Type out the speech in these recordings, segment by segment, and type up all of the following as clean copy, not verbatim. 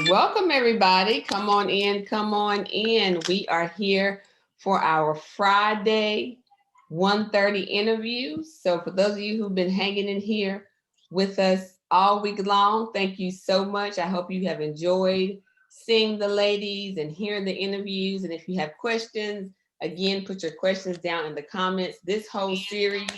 Welcome everybody. Come on in, come on in. We are here for our Friday 1:30 interview. So for those of you who've been hanging in here with us all week long, thank you so much. I hope you have enjoyed seeing the ladies and hearing the interviews. And if you have questions, again, put your questions down in the comments. This whole series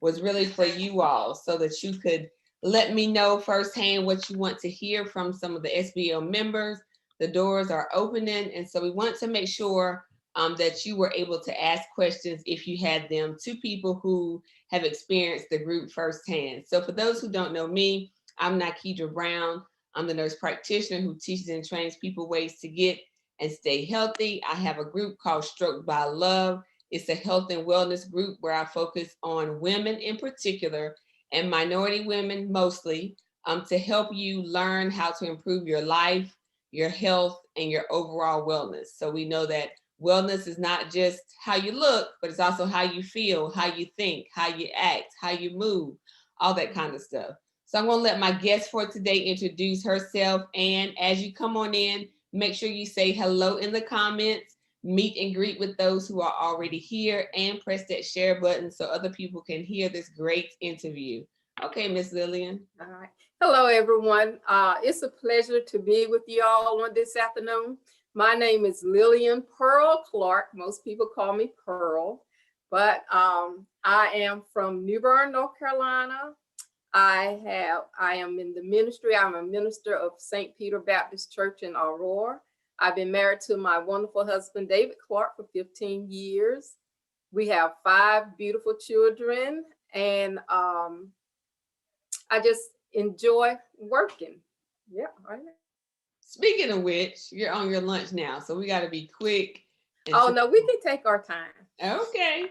was really for you all so that you could let me know firsthand what you want to hear from some of the SBL members. The doors are opening, and so we want to make sure that you were able to ask questions if you had them to people who have experienced the group firsthand. So for those who don't know me, I'm Nakidra Brown. I'm the nurse practitioner who teaches and trains people ways to get and stay healthy. I have a group called Stroke by Love. It's a health and wellness group where I focus on women in particular and minority women mostly, to help you learn how to improve your life, your health, and your overall wellness. So we know that wellness is not just how you look, but it's also how you feel, how you think, how you act, how you move, all that kind of stuff. So I'm gonna let my guest for today introduce herself. And as you come on in, make sure you say hello in the comments, meet and greet with those who are already here, and press that share button so other people can hear this great interview. Okay, Miss Lillian. All right. Hello, everyone. It's a pleasure to be with you all on this afternoon. My name is Lillian Pearl Clark. Most people call me Pearl, but I am from New Bern, North Carolina. I am in the ministry. I'm a minister of St. Peter Baptist Church in Aurora. I've been married to my wonderful husband, David Clark, for 15 years. We have 5 beautiful children, and I just enjoy working. Yeah, right. Speaking of which, you're on your lunch now, so we got to be quick. Oh, no, we can take our time. Okay,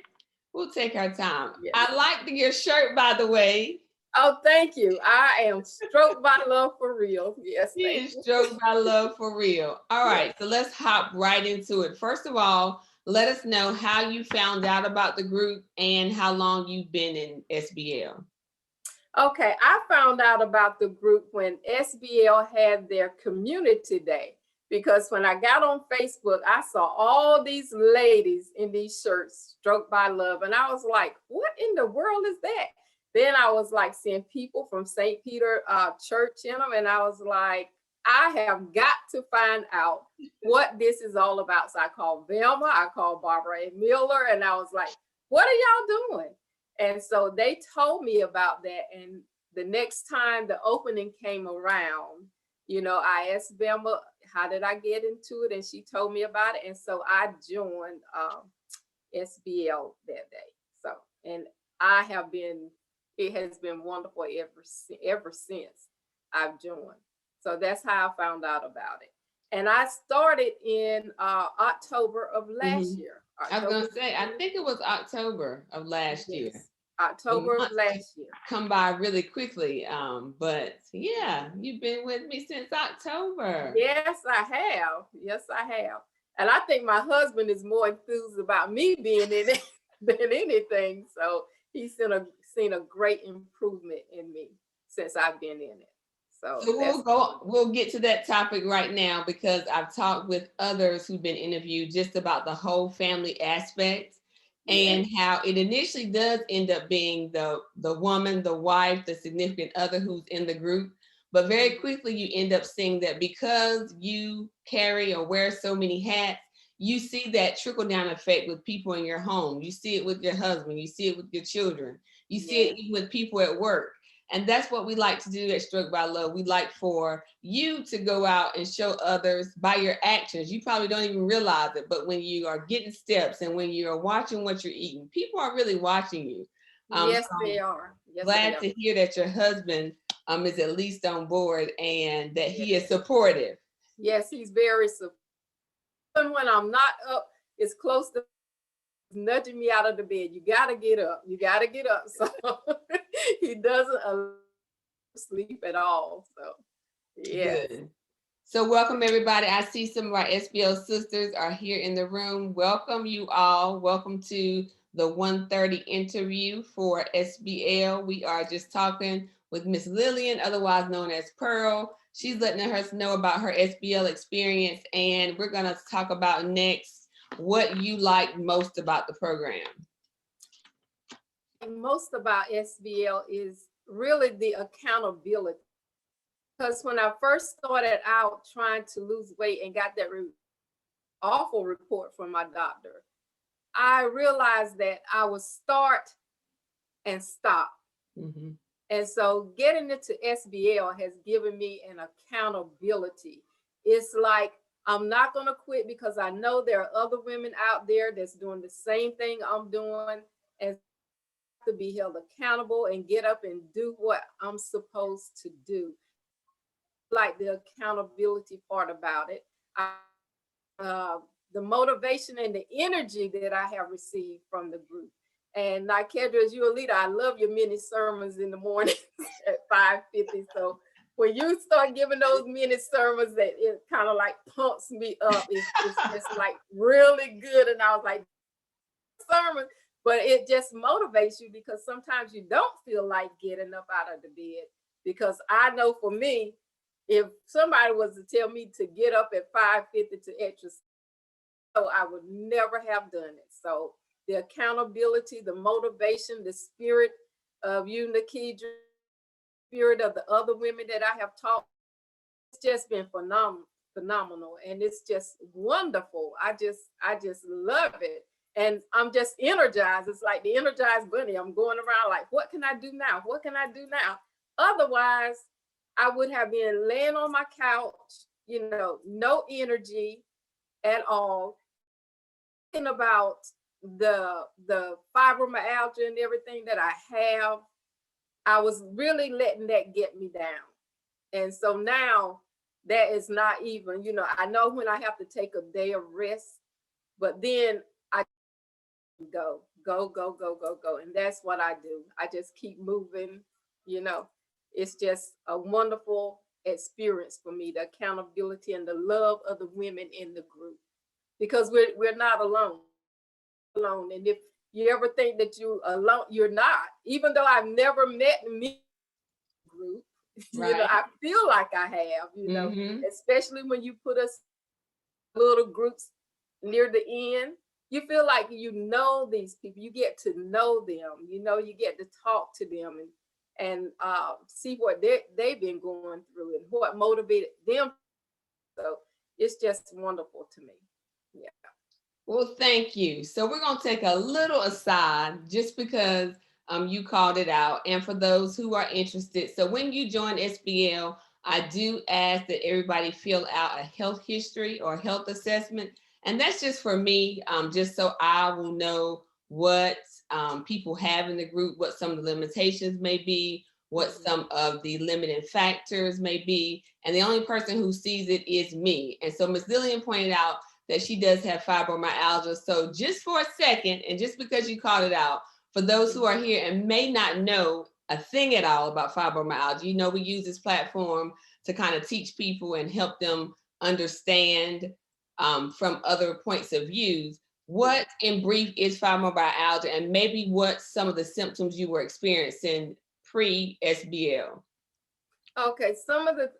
we'll take our time. Yes. I like your shirt, by the way. Oh, thank you. I am Stroke by Love for real. Yes, thank you. Stroke by Love for real. All right, so let's hop right into it. First of all, let us know how you found out about the group and how long you've been in SBL. Okay, I found out about the group when SBL had their community day, because when I got on Facebook, I saw all these ladies in these shirts, Stroke by Love, and I was like, what in the world is that? Then I was like seeing people from St. Peter Church in them, and I was like, I have got to find out what this is all about. So I called Velma, I called Barbara A. Miller, and I was like, what are y'all doing? And so they told me about that. And the next time the opening came around, I asked Velma, how did I get into it? And she told me about it. And so I joined SBL that day. So, and it has been wonderful ever since I've joined. So that's how I found out about it. And I started in October of last year. I was going to say, I think it was October of last year. October of last year. Come by really quickly. But yeah, you've been with me since October. Yes, I have. Yes, I have. And I think my husband is more enthused about me being in it than anything. So he's seen a great improvement in me since I've been in it. So we'll get to that topic right now, because I've talked with others who've been interviewed just about the whole family aspect and how it initially does end up being the woman, the wife, the significant other who's in the group. But very quickly you end up seeing that because you carry or wear so many hats, you see that trickle down effect with people in your home. You see it with your husband, you see it with your children, you see it even with people at work. And that's what we like to do at Stroke by Love. We like for you to go out and show others by your actions. You probably don't even realize it, but when you are getting steps and when you're watching what you're eating, people are really watching you. Yes, they are. Yes, glad to hear that your husband is at least on board and that he is supportive. Yes, he's very supportive. Even when I'm not up, it's close to nudging me out of the bed. You got to get up. You got to get up. So he doesn't sleep at all. So, yeah. So welcome, everybody. I see some of our SBL sisters are here in the room. Welcome you all. Welcome to the 1:30 interview for SBL. We are just talking with Miss Lillian, otherwise known as Pearl. She's letting us know about her SBL experience, and we're going to talk about next what you like most about the program. Most about SBL is really the accountability. Because when I first started out trying to lose weight and got that awful report from my doctor, I realized that I would start and stop. Mm-hmm. And so getting into SBL has given me an accountability. It's like I'm not going to quit because I know there are other women out there that's doing the same thing I'm doing, and to be held accountable and get up and do what I'm supposed to do. Like the accountability part about it. The motivation and the energy that I have received from the group. And like Kendra, as you're a leader, I love your mini sermons in the morning at 5:50. So when you start giving those mini sermons, that it kind of like pumps me up. It's just like really good. And I was like, sermon, but it just motivates you because sometimes you don't feel like getting up out of the bed. Because I know for me, if somebody was to tell me to get up at 5:50 to exercise, I would never have done it. So the accountability, the motivation, the spirit of you, Nikidra, spirit of the other women that I have taught, it's just been phenomenal. And it's just wonderful. I just love it. And I'm just energized. It's like the energized bunny. I'm going around like, what can I do now? What can I do now? Otherwise, I would have been laying on my couch, no energy at all, thinking about the fibromyalgia and everything that I have. I was really letting that get me down. And so now that is not even, I know when I have to take a day of rest, but then I go. And that's what I do. I just keep moving, It's just a wonderful experience for me, the accountability and the love of the women in the group, because we're not alone. And if you ever think that you're alone, you're not. Even though I've never met me group, Right. I feel like I have, Mm-hmm. especially when you put us little groups near the end. You feel like these people. You get to know them. You get to talk to them and see what they've been going through and what motivated them. So it's just wonderful to me. Yeah. Well, thank you. So we're going to take a little aside just because you called it out. And for those who are interested, so when you join SBL, I do ask that everybody fill out a health history or health assessment. And that's just for me, just so I will know what people have in the group, what some of the limitations may be, what some of the limiting factors may be. And the only person who sees it is me. And so Ms. Lillian pointed out that she does have fibromyalgia. So just for a second, and just because you called it out, for those who are here and may not know a thing at all about fibromyalgia, we use this platform to kind of teach people and help them understand from other points of views. What in brief is fibromyalgia, and maybe what some of the symptoms you were experiencing pre-SBL? Okay, some of the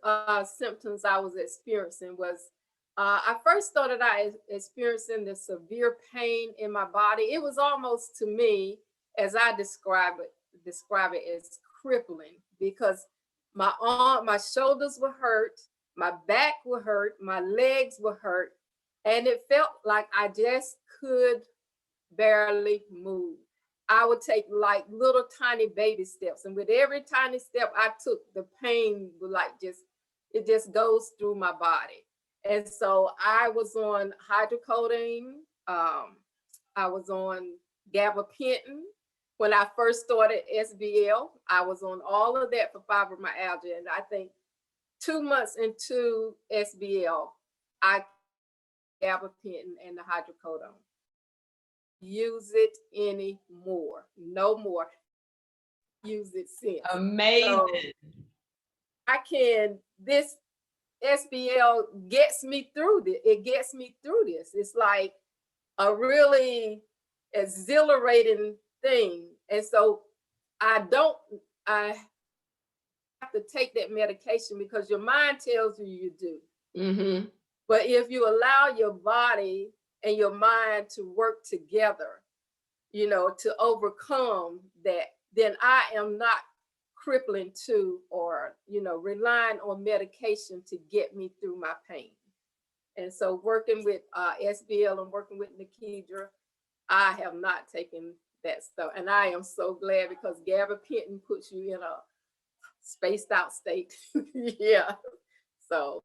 symptoms I was experiencing was I first started out experiencing the severe pain in my body. It was almost, to me, as I describe it as crippling, because my shoulders were hurt, my back would hurt, my legs were hurt, and it felt like I just could barely move. I would take like little tiny baby steps, and with every tiny step I took, the pain would it just goes through my body. And so I was on hydrocodone. I was on gabapentin. When I first started SBL, I was on all of that for fibromyalgia. And I think 2 months into SBL, I gabapentin and the hydrocodone. Use it anymore. No more. Use it since. Amazing. So this SBL gets me through this. It gets me through this. It's like a really exhilarating thing. And so I have to take that medication because your mind tells you you do. Mm-hmm. But if you allow your body and your mind to work together, to overcome that, then I am not crippling to or, relying on medication to get me through my pain. And so working with SBL and working with Nikidra, I have not taken that stuff. And I am so glad because gabapentin puts you in a spaced out state. Yeah. So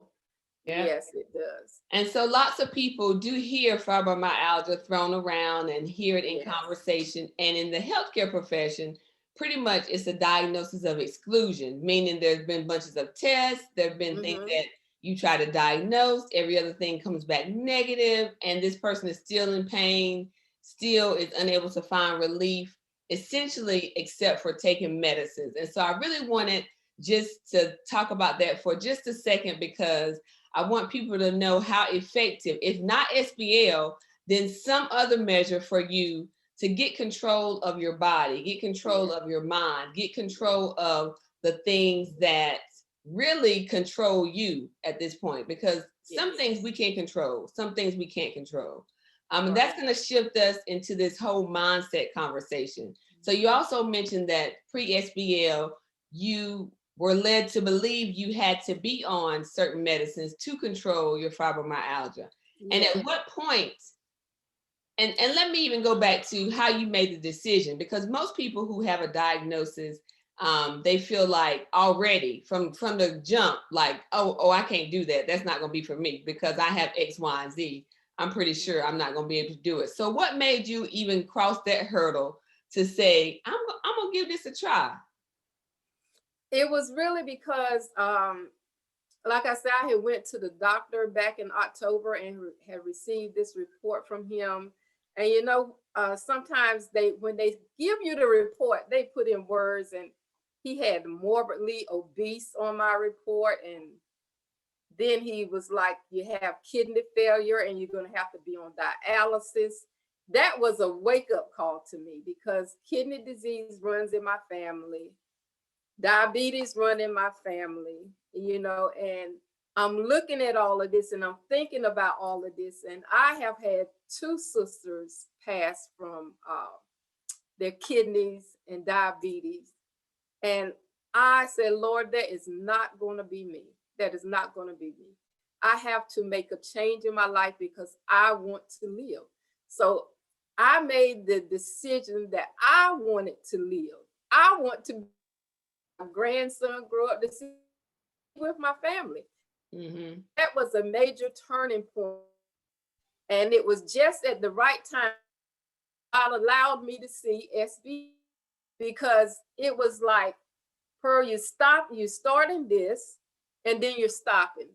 Yeah. yes, it does. And so lots of people do hear fibromyalgia thrown around and hear it in conversation. And in the healthcare profession, pretty much it's a diagnosis of exclusion, meaning there's been bunches of tests, there have been things that you try to diagnose, every other thing comes back negative, and this person is still in pain, still is unable to find relief, essentially, except for taking medicines. And so I really wanted just to talk about that for just a second, because I want people to know how effective, if not SBL, then some other measure for you to get control of your body, get control of your mind, get control of the things that really control you at this point, because some things we can control, some things we can't control. And that's going to shift us into this whole mindset conversation. So you also mentioned that pre-SBL, you were led to believe you had to be on certain medicines to control your fibromyalgia. And at what point, and let me even go back to how you made the decision, because most people who have a diagnosis, they feel like already from the jump, like, oh, I can't do that. That's not going to be for me because I have X, Y, and Z. I'm pretty sure I'm not going to be able to do it. So what made you even cross that hurdle to say, I'm going to give this a try? It was really because, like I said, I had went to the doctor back in October and had received this report from him. And sometimes when they give you the report, they put in words, and he had morbidly obese on my report. And then he was like, you have kidney failure and you're going to have to be on dialysis. That was a wake-up call to me because kidney disease runs in my family. Diabetes run in my family, and I'm looking at all of this and I'm thinking about all of this. And I have had 2 sisters pass from their kidneys and diabetes. And I said, Lord, that is not going to be me. That is not going to be me. I have to make a change in my life because I want to live. So I made the decision that I wanted to live. I want to my grandson grew up to see with my family. That was a major turning point. And it was just at the right time God allowed me to see SB, because it was like, you starting this and then you're stopping,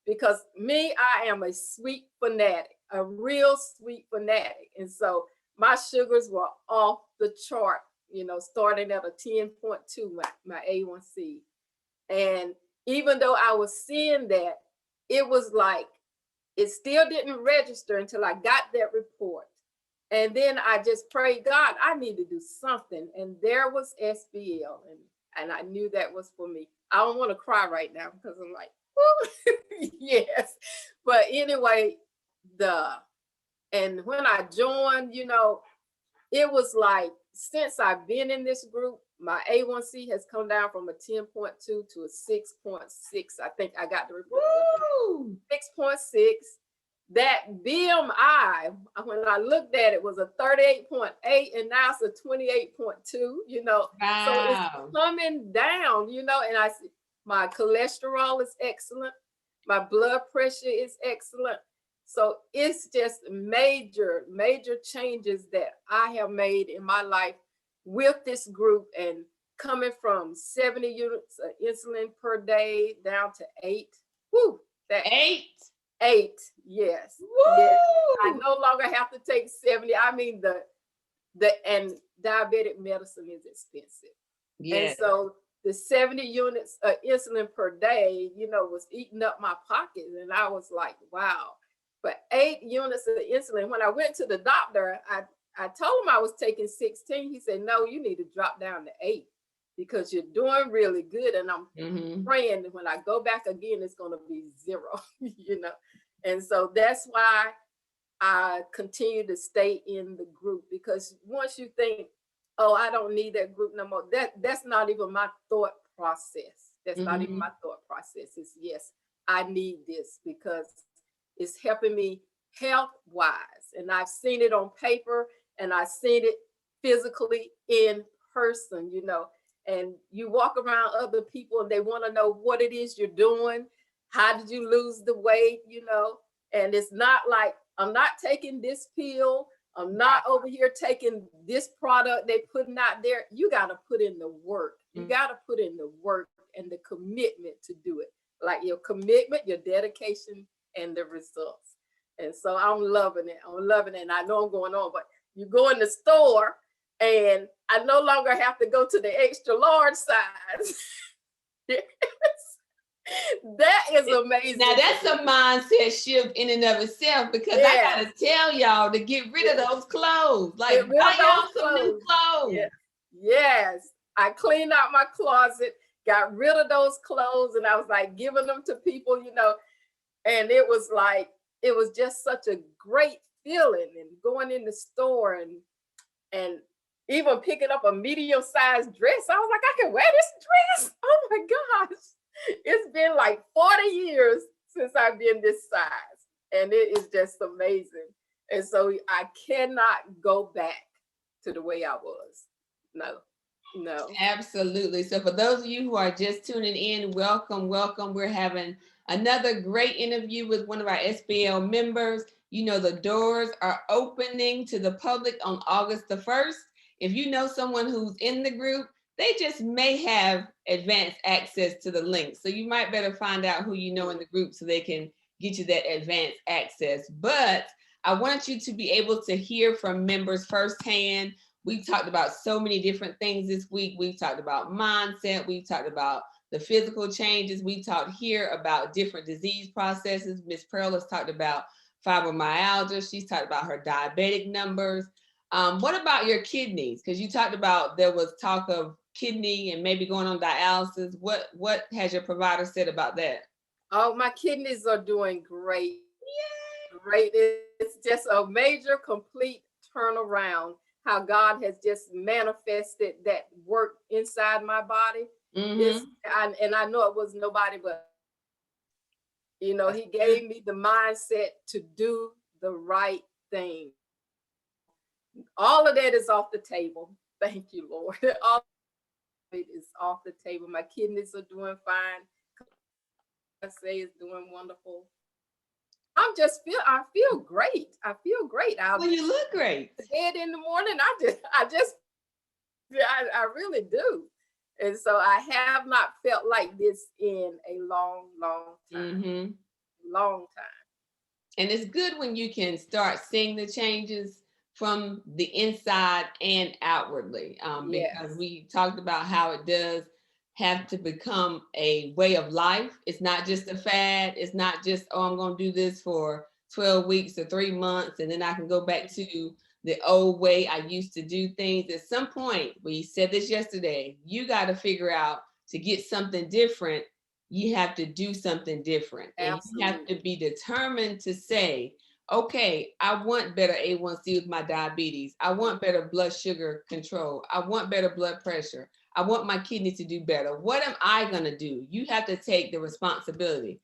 because me, I am a sweet fanatic, a real sweet fanatic. And so my sugars were off the chart, starting at a 10.2, my A1C. And even though I was seeing that, it was like, it still didn't register until I got that report. And then I just prayed, God, I need to do something. And there was SBL. And I knew that was for me. I don't want to cry right now because I'm like, yes. But anyway, and when I joined, it was like, since I've been in this group, my A1C has come down from a 10.2 to a 6.6. I think I got the report. 6.6. That BMI, when I looked at it, was a 38.8, and now it's a 28.2, Wow. So it's coming down, and I see my cholesterol is excellent. My blood pressure is excellent. So it's just major, major changes that I have made in my life with this group, and coming from 70 units of insulin per day down to 8. Woo! That 8, yes. Yes. I no longer have to take 70. I mean, and diabetic medicine is expensive. Yes. And so the 70 units of insulin per day, was eating up my pocket. And I was like, wow. But 8 units of insulin, when I went to the doctor, I told him I was taking 16. He said, no, you need to drop down to 8 because you're doing really good. And I'm praying that when I go back again, it's going to be 0, you know. And so that's why I continue to stay in the group, because once you think, oh, I don't need that group no more, that's not even my thought process. That's not even my thought process. It's yes, I need this because it's helping me health wise. And I've seen it on paper and I've seen it physically in person, you know. And you walk around other people and they want to know what it is you're doing. How did you lose the weight, you know? And it's not like, I'm not taking this pill. I'm not over here taking this product they're putting out there. You got to put in the work. You got to put in the work and the commitment to do it. Like your commitment, your dedication, and the results. And so I'm loving it. I'm loving it. And I know I'm going on, but you go in the store and I no longer have to go to the extra large size. That is amazing. Now that's a mindset shift in and of itself, because I gotta tell y'all to get rid of those clothes. Like, buy y'all some new clothes. Yes. I cleaned out my closet, got rid of those clothes, and I was like giving them to people, you know. And it was like, it was just such a great feeling, and going in the store and even picking up a medium-sized dress. I was like, I can wear this dress. Oh my gosh. It's been like 40 years since I've been this size, and it is just amazing. And so I cannot go back to the way I was. No. Absolutely. So for those of you who are just tuning in, welcome. We're having another great interview with one of our SBL members. You know, the doors are opening to the public on August the 1st. If you know someone who's in the group, they just may have advanced access to the link. So you might better find out who you know in the group so they can get you that advanced access. But I want you to be able to hear from members firsthand. We've talked about so many different things this week. We've talked about mindset. We've talked about the physical changes. We talked here about different disease processes. Miss Pearl has talked about fibromyalgia. She's talked about her diabetic numbers. What about your kidneys? Because you talked about there was talk of kidney and maybe going on dialysis. What has your provider said about that? Oh, my kidneys are doing great. Yay. Great. It's just a major, complete turnaround. How God has just manifested that work inside my body. And I know it was nobody but, you know, he gave me the mindset to do the right thing. All of that is off the table. Thank you, Lord. All of it is off the table. My kidneys are doing fine. I say it's doing wonderful. I feel great. I feel great. Well, you look great. Head in the morning. I really do. And so I have not felt like this in a long time. Long time. And it's good when you can start seeing the changes from the inside and outwardly, because we talked about how it does have to become a way of life. It's not just a fad. It's not just, oh, I'm going to do this for 12 weeks or 3 months, and then I can go back to the old way I used to do things. At some point, we said this yesterday, you got to figure out, to get something different, you have to do something different. And you have to be determined to say, okay, I want better A1C with my diabetes. I want better blood sugar control. I want better blood pressure. I want my kidney to do better. What am I going to do? You have to take the responsibility.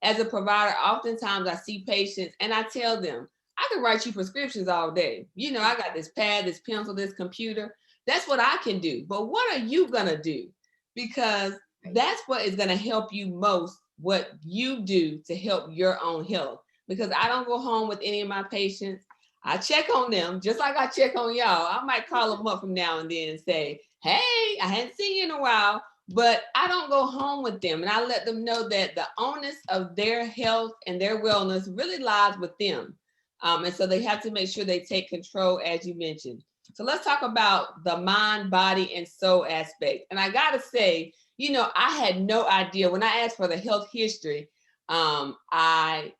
As a provider, oftentimes I see patients and I tell them, I can write you prescriptions all day. You know, I got this pad, this pencil, this computer. That's what I can do. But what are you going to do? Because that's what is going to help you most, what you do to help your own health. Because I don't go home with any of my patients. I check on them just like I check on y'all. I might call them up from now and then and say, hey, I hadn't seen you in a while, but I don't go home with them. And I let them know that the onus of their health and their wellness really lies with them. And so they have to make sure they take control, as you mentioned. So let's talk about the mind, body, and soul aspect. And I got to say, you know, I had no idea when I asked for the health history. I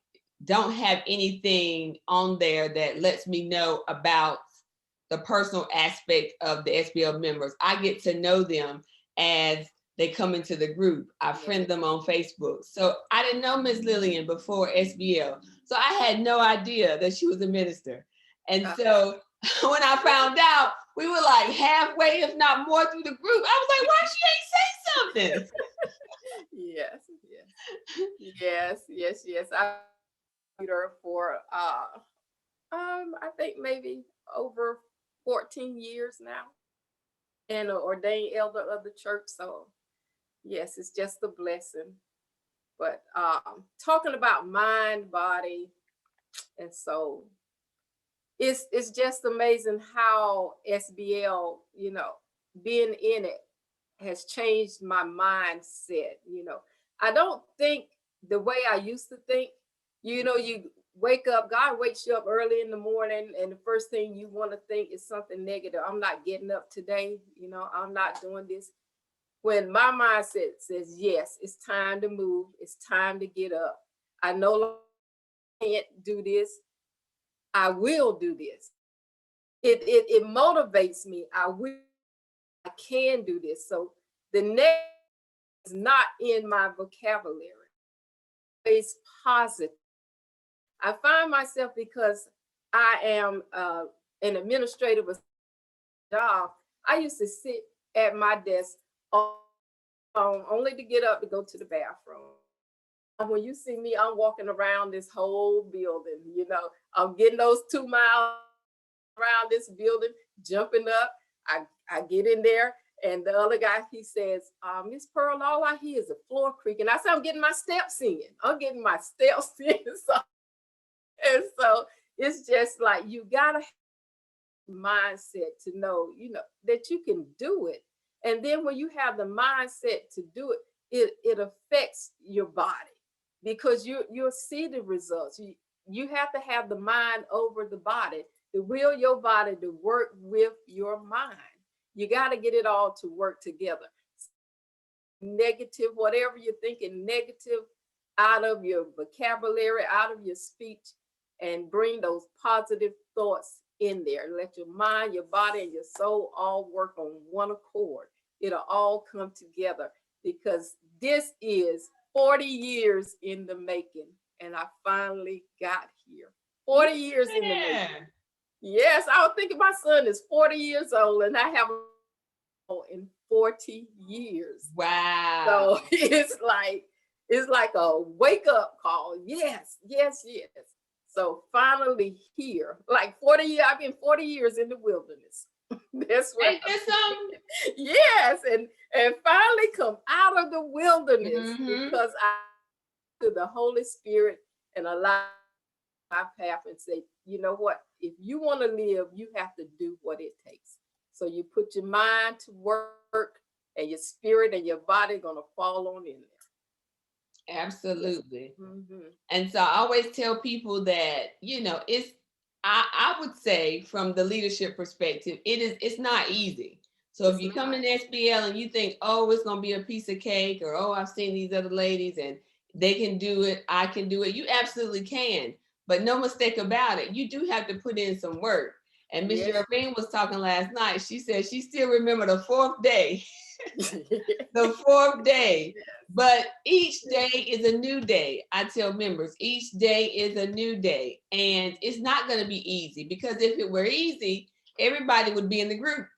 don't have anything on there that lets me know about the personal aspect of the SBL members. I get to know them as they come into the group. I friend them on Facebook. So I didn't know Miss Lillian before SBL. So I had no idea that she was a minister. And so when I found out, we were like halfway, if not more, through the group. I was like, why she ain't say something? Yes, yes. I met her for I think maybe over 14 years now, and an ordained elder of the church. So yes, it's just a blessing. But talking about mind, body, and soul, it's just amazing how SBL, being in it has changed my mindset. I don't think the way I used to think. You wake up, God wakes you up early in the morning, and the first thing you want to think is something negative. I'm not getting up today. I'm not doing this. When my mindset says, yes, it's time to move, it's time to get up. I no longer can't do this. I will do this. It motivates me. I can do this. So the next is not in my vocabulary. It's positive. I find myself, because I am an administrative job, I used to sit at my desk only to get up to go to the bathroom. When you see me, I'm walking around this whole building. I'm getting those 2 miles around this building, jumping up. I get in there, and the other guy, he says, Miss Pearl, all I hear is the floor creaking. I said, I'm getting my steps in. And so it's just like, you gotta have a mindset to know, that you can do it. And then when you have the mindset to do it, it affects your body, because you'll see the results. You have to have the mind over the body, to will your body to work with your mind. You got to get it all to work together. Negative, whatever you're thinking negative, out of your vocabulary, out of your speech, and bring those positive thoughts in there. Let your mind, your body, and your soul all work on one accord. It'll all come together, because this is 40 years in the making, and I finally got here. 40 years in the making. Yes, I was thinking my son is 40 years old, and I have in 40 years. Wow. So it's like a wake up call. Yes. So finally here, like 40 years, I've been 40 years in the wilderness. That's right. Yes, and finally come out of the wilderness, because I to the Holy Spirit and allow my path and say, you know what? If you want to live, you have to do what it takes. So you put your mind to work, and your spirit and your body gonna fall on in there. Absolutely. And so I always tell people that, it's, I would say, from the leadership perspective, it's not easy. So if you come in SBL and you think, oh, it's going to be a piece of cake, or, oh, I've seen these other ladies and they can do it, I can do it. You absolutely can. But no mistake about it, you do have to put in some work. And Miss Jermaine was talking last night. She said she still remember the 4th day. The 4th day. But each day is a new day. I tell members, each day is a new day. And it's not going to be easy, because if it were easy, everybody would be in the group.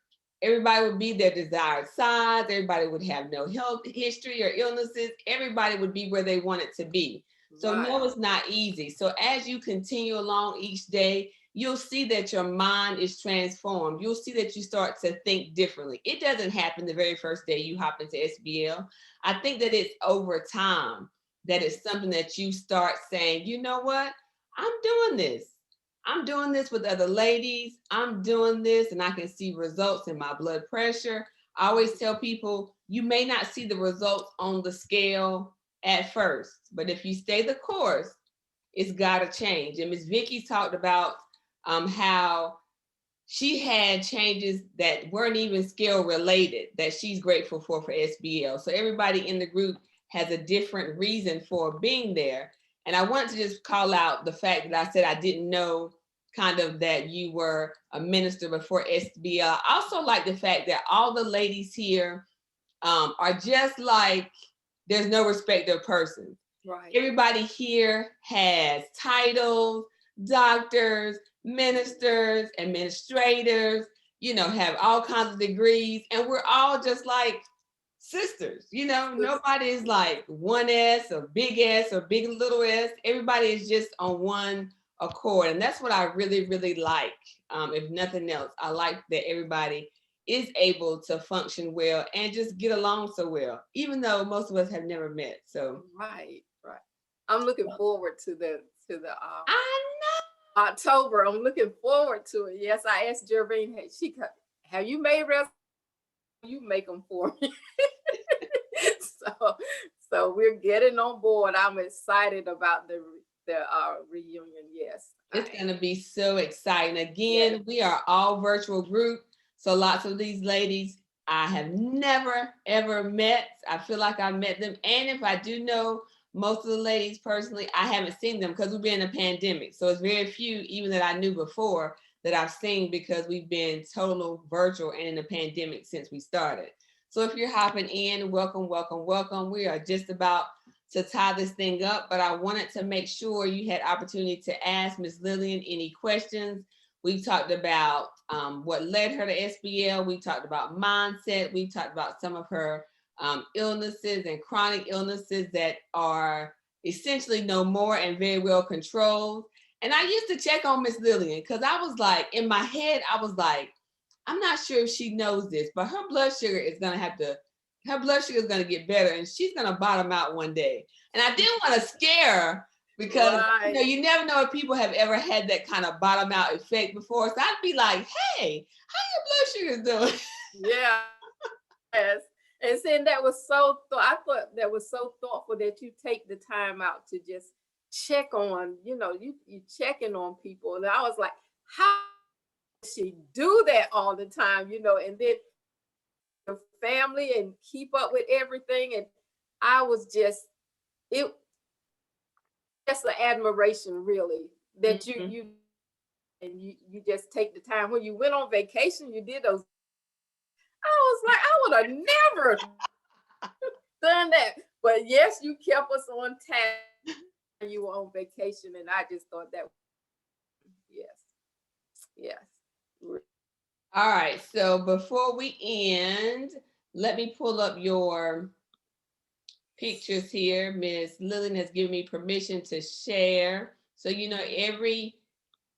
Everybody would be their desired size. Everybody would have no health history or illnesses. Everybody would be where they wanted to be. So no, it's not easy. So as you continue along each day, you'll see that your mind is transformed. You'll see that you start to think differently. It doesn't happen the very first day you hop into SBL. I think that it's over time that it's something that you start saying, you know what? I'm doing this. I'm doing this with other ladies. I'm doing this, and I can see results in my blood pressure. I always tell people, you may not see the results on the scale at first, but if you stay the course, it's got to change. And Ms. Vicky talked about how she had changes that weren't even scale related that she's grateful for SBL. So everybody in the group has a different reason for being there. And I wanted to just call out the fact that I said I didn't know kind of that you were a minister before SBL. I also like the fact that all the ladies here are just like, there's no respect of persons. Right. Everybody here has titles, doctors, ministers, administrators, you know, have all kinds of degrees, and we're all just like sisters. You know, nobody is like one S or big little S. Everybody is just on one accord, and that's what I really, really like. If nothing else, I like that everybody is able to function well and just get along so well, even though most of us have never met. So right. I'm looking forward to the I October. I'm looking forward to it. Yes, I asked Jervine, hey, have you made resolutions? You make them for me. so we're getting on board. I'm excited about the reunion. Yes, it's going to be so exciting. Again, yes. We are all virtual group. So lots of these ladies I have never, ever met. I feel like I met them. And if I do know most of the ladies personally, I haven't seen them because we've been in a pandemic. So it's very few, even that I knew before, that I've seen because we've been total virtual and in a pandemic since we started. So if you're hopping in, welcome, welcome, welcome. We are just about to tie this thing up, but I wanted to make sure you had opportunity to ask Ms. Lillian any questions. We talked about what led her to SBL. We talked about mindset. We talked about some of her illnesses and chronic illnesses that are essentially no more and very well controlled. And I used to check on Ms. Lillian because I was like, in my head, I was like, I'm not sure if she knows this, but her blood sugar is going to get better and she's going to bottom out one day. And I didn't want to scare her because right. You know, you never know if people have ever had that kind of bottom out effect before. So I'd be like, hey, how your blood sugar doing? Yeah. Yes. And saying that was I thought that was so thoughtful that you take the time out to just check on, you checking on people. And I was like, how does she do that all the time? And then the family and keep up with everything. And I was just an admiration really that you just take the time. When you went on vacation, you did those. I was like, I would have never done that. But yes, you kept us on task. You were on vacation, and I just thought that. Yes. All right. So before we end, let me pull up your pictures here. Ms. Lillian has given me permission to share. So, every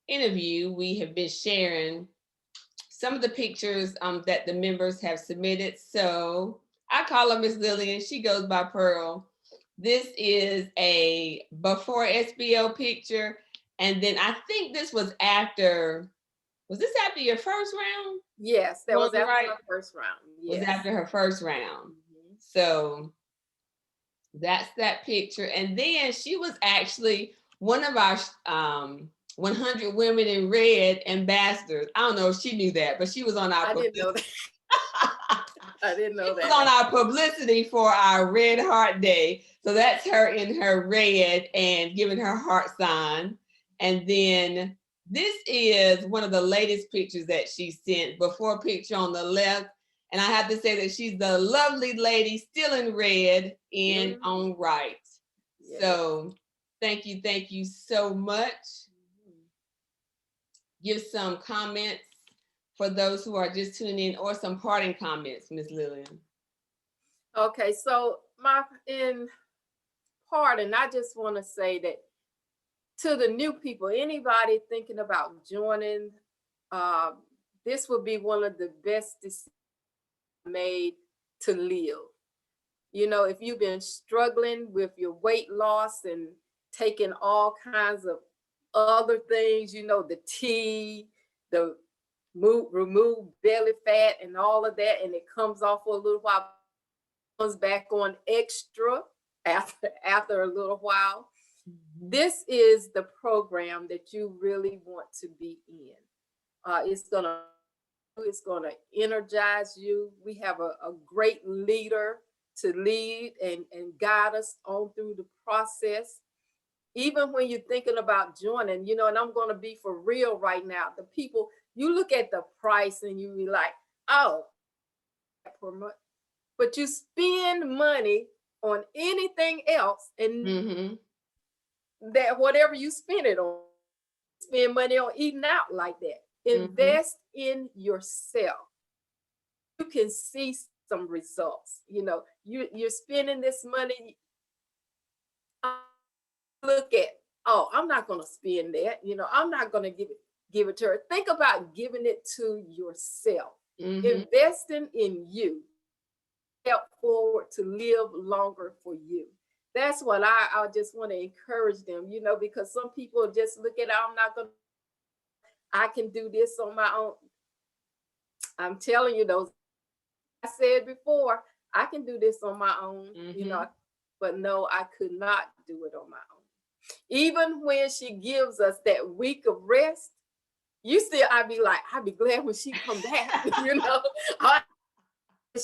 interview we have been sharing some of the pictures that the members have submitted. So I call her Ms. Lillian. She goes by Pearl. This is a before SBL picture. And then I think this was after your first round? Yes, that was after her first round. Yes. Was after her first round. Mm-hmm. So that's that picture. And then she was actually one of our 100 Women in Red ambassadors. I don't know if she knew that, but she was on our I didn't know that. I didn't know that. She was on our publicity for our Red Heart Day. So that's her in her red and giving her heart sign. And then this is one of the latest pictures that she sent, before picture on the left. And I have to say that she's the lovely lady still in red and on right. Yeah. So thank you so much. Give some comments for those who are just tuning in, or some parting comments, Ms. Lillian. Okay, so in parting, I just want to say that to the new people, anybody thinking about joining, this would be one of the best decisions made to live. If you've been struggling with your weight loss and taking all kinds of other things, the tea, the remove belly fat and all of that, and it comes off for a little while, comes back on extra after a little while. This is the program that you really want to be in. It's gonna energize you. We have a great leader to lead and guide us on through the process. even when you're thinking about joining, you know, and I'm going to be for real right now. The people, you look at the price and you be like, oh, per month, but you spend money on anything else, and Mm-hmm. that whatever you spend it on, spend money on eating out like that. Mm-hmm. Invest in yourself. You can see some results. You know, you're spending this money. Look at, oh, I'm not going to spend that. You know, I'm not going to give it to her. Think about giving it to yourself. Mm-hmm. Investing in you, help forward to live longer for you. That's what I just want to encourage them, you know, because some people just look at, I'm not going to, I can do this on my own. I'm telling you, those, I said before, I can do this on my own, you know, but no, I could not do it on my own. Even when she gives us that week of rest, you still, I'd be glad when she come back, you know.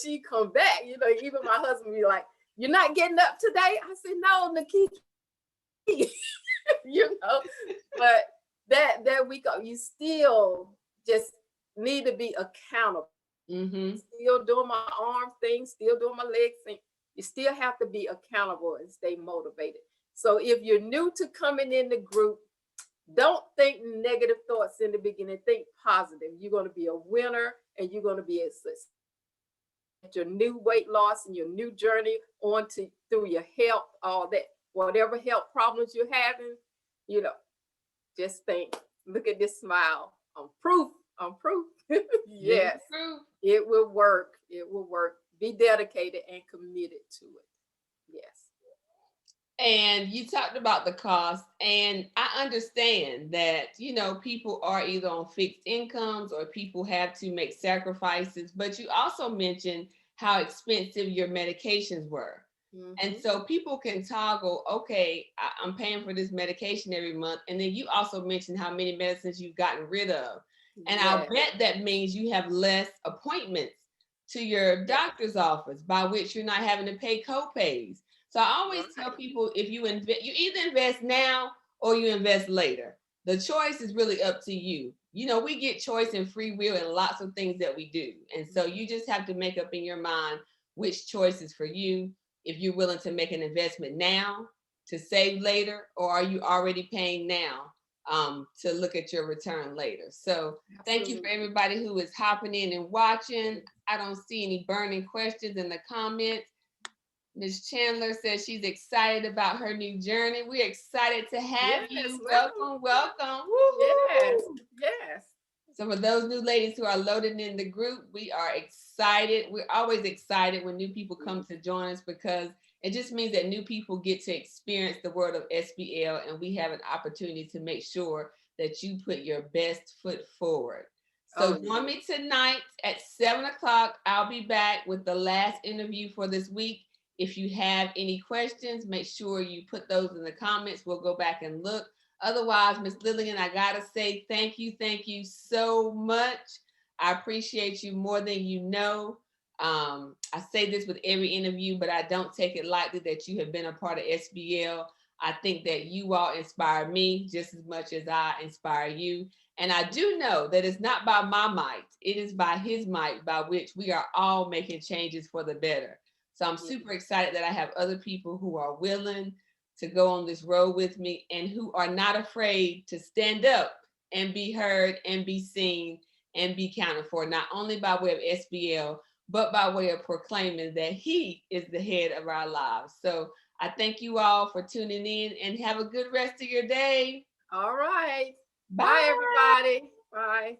She come back, you know, even my husband be like, you're not getting up today? I said, no, Nikki, you know, but that week of, you still just need to be accountable. Mm-hmm. Still doing my arm thing, still doing my leg thing. You still have to be accountable and stay motivated. So if you're new to coming in the group, don't think negative thoughts in the beginning. Think positive. You're going to be a winner and you're going to be a success. Your new weight loss and your new journey on to through your health, all that, whatever health problems you're having, you know, just think, look at this smile. I'm proof. I'm proof. Yes, it will work. It will work. Be dedicated and committed to it. Yes. And you talked about the cost, and I understand that, you know, people are either on fixed incomes or people have to make sacrifices, but you also mentioned how expensive your medications were. And so people can toggle, okay, I'm paying for this medication every month. And then you also mentioned how many medicines you've gotten rid of. And I'll bet that means you have less appointments to your doctor's office, by which you're not having to pay co-pays. So I always tell people, if you invest, you either invest now or you invest later. The choice is really up to you. You know, we get choice and free will in lots of things that we do. And so you just have to make up in your mind which choice is for you. If you're willing to make an investment now to save later, or are you already paying now to look at your return later? So thank you for everybody who is hopping in and watching. I don't see any burning questions in the comments. Ms. Chandler says she's excited about her new journey. We're excited to have you. Welcome, welcome. Yes, yes. So for those new ladies who are loaded in the group, we are excited. We're always excited when new people come to join us, because it just means that new people get to experience the world of SBL, and we have an opportunity to make sure that you put your best foot forward. So join me tonight at 7 o'clock. I'll be back with the last interview for this week. If you have any questions, make sure you put those in the comments. We'll go back and look. Otherwise, Miss Lillian, I gotta say thank you so much. I appreciate you more than you know. I say this with every interview, but I don't take it lightly that you have been a part of SBL. I think that you all inspire me just as much as I inspire you. And I do know that it's not by my might, it is by his might, by which we are all making changes for the better. So I'm super excited that I have other people who are willing to go on this road with me and who are not afraid to stand up and be heard and be seen and be counted for, not only by way of SBL, but by way of proclaiming that he is the head of our lives. So I thank you all for tuning in, and have a good rest of your day. All right. Bye. Bye, everybody. Bye.